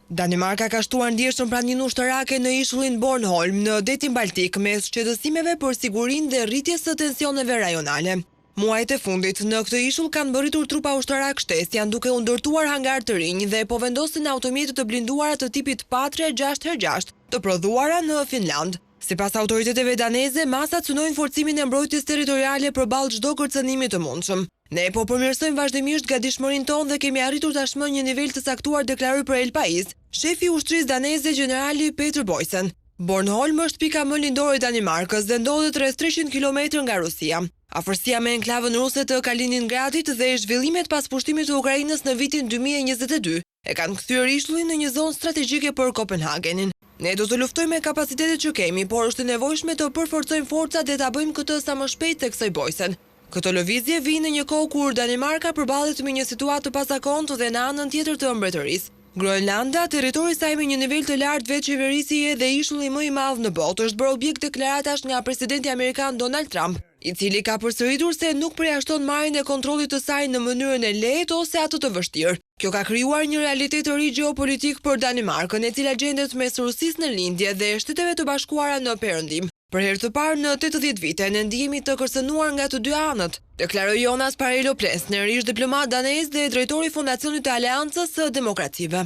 Danimarka ka shtuar ndjeshëm praninë ushtarake në ishullin Bornholm në detin Baltik mes shqetësimeve për sigurinë dhe rritjes së tensioneve rajonale. Muajt e fundit në këtë ishull kanë mbërritur trupa ushtarak shtesë, janë duke u ndërtuar hangar të rinj dhe po vendosin automjete të blinduara të tipit Patria 6x6 të prodhuara në Finland. Sipas autoriteteve daneze, masat synojnë forcimin e mbrojtjes territoriale përballë çdo kërcënimi të mundshëm. Ne po përmirësojmë vazhdimisht gatishmërinë tonë dhe kemi arritur tashmë një nivel të caktuar, deklaroi për El Pais shefi i ushtrisë daneze generali Peter Boysen. Bornholm është pika më lindore e Danimarkës dhe ndodhet rreth 300 km nga Rusia. Afërsia me enklavën ruse të Kaliningradit dhe zhvillimet pas pushtimit të Ukrainës në vitin 2022 e kanë kthyer ishullin në një zonë strategjike për Kopenhagenin. Ne do të luftojmë me kapacitetet që kemi, por është e nevojshme të përforcojmë forcat dhe ta bëjmë këtë sa më shpejt, theksoi Boysen. Këtë lëvizje vjen në një kohë kur Danimarka përballet me një situatë të pazakontë dhe në anën tjetër të mbretërisë. Groenlanda, territori i saj me një nivel të lartë veçqeverisjeje dhe ishulli më i madh në botë, është bërë objekt deklaratash nga presidenti amerikan Donald Trump, i cili ka përsëritur se nuk përjashton marrjen e kontrollit të saj në mënyrën e lehtë ose atë të vështirë. Kjo ka krijuar një realitet të ri gjeopolitik për Danimarkën, e cila gjendet mes Rusisë në lindje dhe Shteteve të Bashkuara në perëndim. Për herë të parë në 80 vite ne ndihemi të kërcënuar nga të dy anët, deklaroi Jonas Parello Plesner, ish diplomat danez dhe drejtori i Fondacionit të Aleancës së Demokrative.